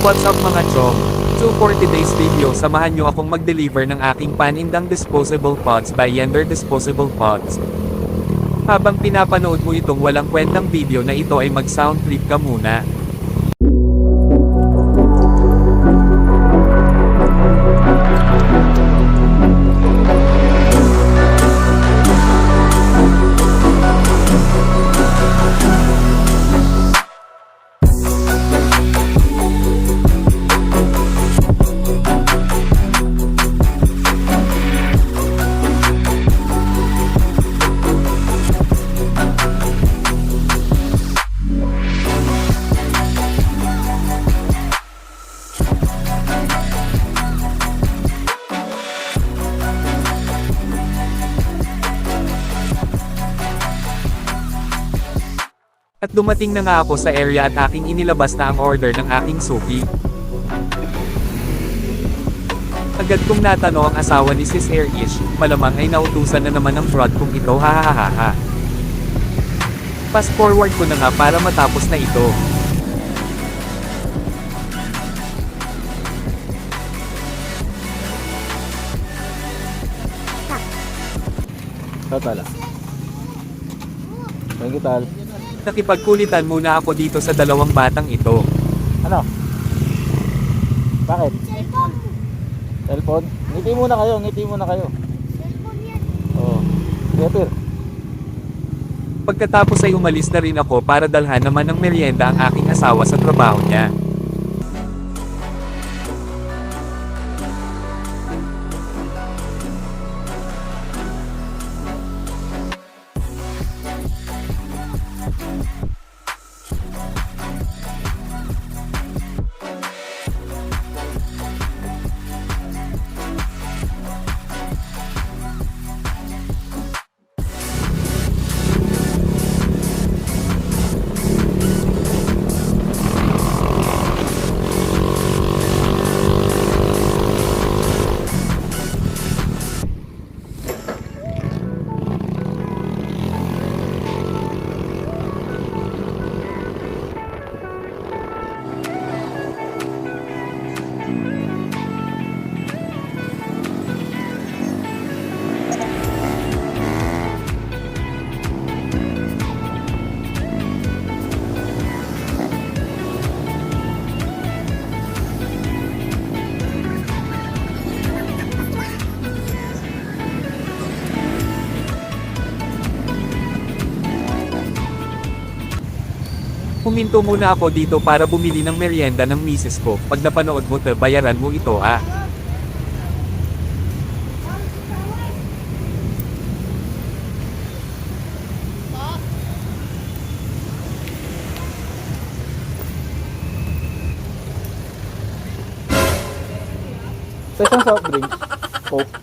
What's up mga chong? So for today's video, samahan nyo akong mag-deliver ng aking panindang disposable pods by Yender Disposable Pods. Habang pinapanood mo itong walang kwentang video na ito ay mag-sound trip ka muna. At dumating na nga ako sa area at aking inilabas na ang order ng aking suki. Agad kong natanong ang asawa ni Sis Airish, malamang ay nautusan na naman ng fraud kong ito, hahaha. Fast forward ko na nga para matapos na ito. Totala. Thank you, Tal. Nakipagkulitan muna ako dito sa dalawang batang ito. Ano? Bakit? Cellphone? Ngiti muna kayo, ngiti muna kayo. Oo. Peter. Pagkatapos ay umalis na rin ako para dalhan naman ng merienda ang aking asawa sa trabaho niya. Huminto muna ako dito para bumili ng merienda ng misis ko. Pag napanood mo to, bayaran mo ito ha. Sa isang soft drink. Coke.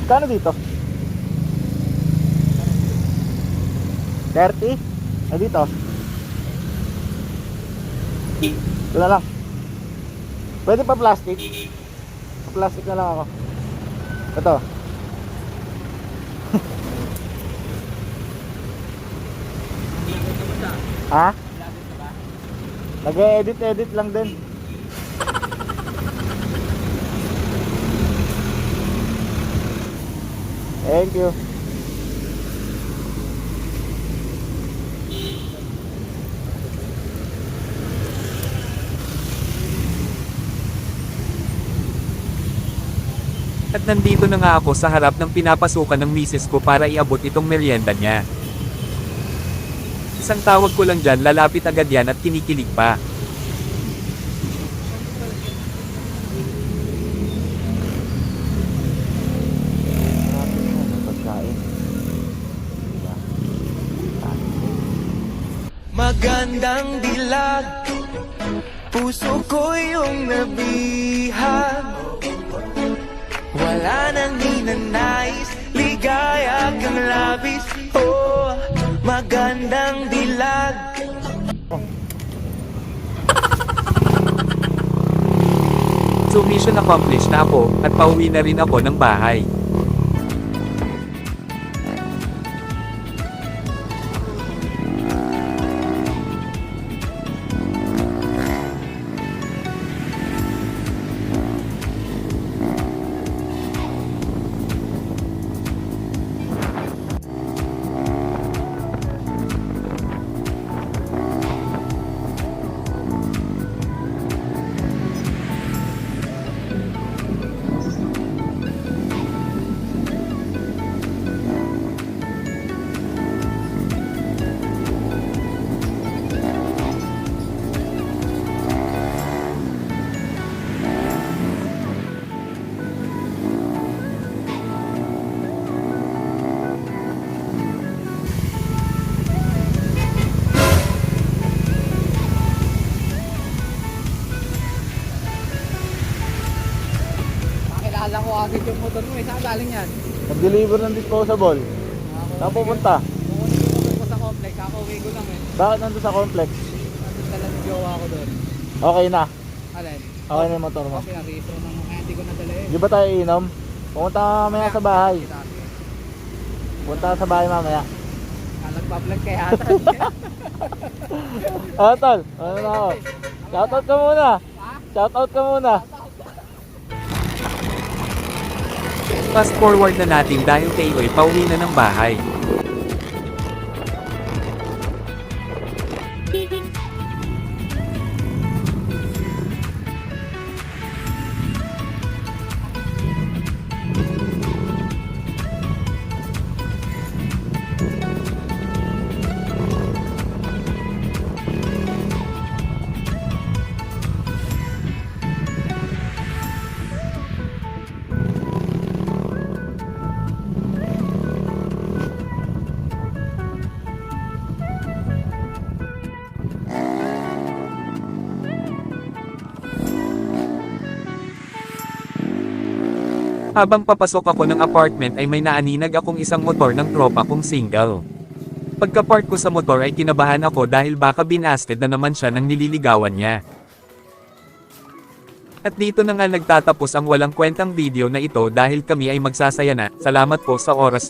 Kano dito? 30? Ay dito. Ito na lang. Pwede pa plastic? Pa plastic na lang ako. Ito. Ha? Nag-edit lang din. Thank you. At nandito na nga ako sa harap ng pinapasukan ng misis ko para iabot itong merienda niya. Isang tawag ko lang dyan, lalapit agad yan at kinikilig pa. Magandang dilag, puso ko yung nabihag. Wala nang ninanais, ligaya kang labis. Oh, magandang dilag. So mission accomplished na ako, at pauwi na rin ako ng bahay. galing yan? Nag-deliver ng disposable. Saan pupunta? Kukunin ko motor ko sa complex, kakauwi ko lang eh. Bakit nandun sa complex? Nandun talaga yung jowa ko doon. Okay na. Alin? Okay na yung motor mo. Okay, na-restore na kaya hindi ko nadala eh. Di ba tayo inom? Pumunta ka mamaya sa bahay. Punta ka sa bahay mamaya. Nagpa-vlog kay ata. Tol, ano na ako? Shoutout ka muna. Shoutout ka muna. Fast forward na natin dahil Tayo'y pauwi na ng bahay. Habang papasok ako ng apartment ay may naaninag akong isang motor ng tropa kong single. Pagka-park ko sa motor ay kinabahan ako dahil baka binasted na naman siya ng nililigawan niya. At dito na nga nagtatapos ang walang kwentang video na ito dahil kami ay magsasaya na. Salamat po sa oras.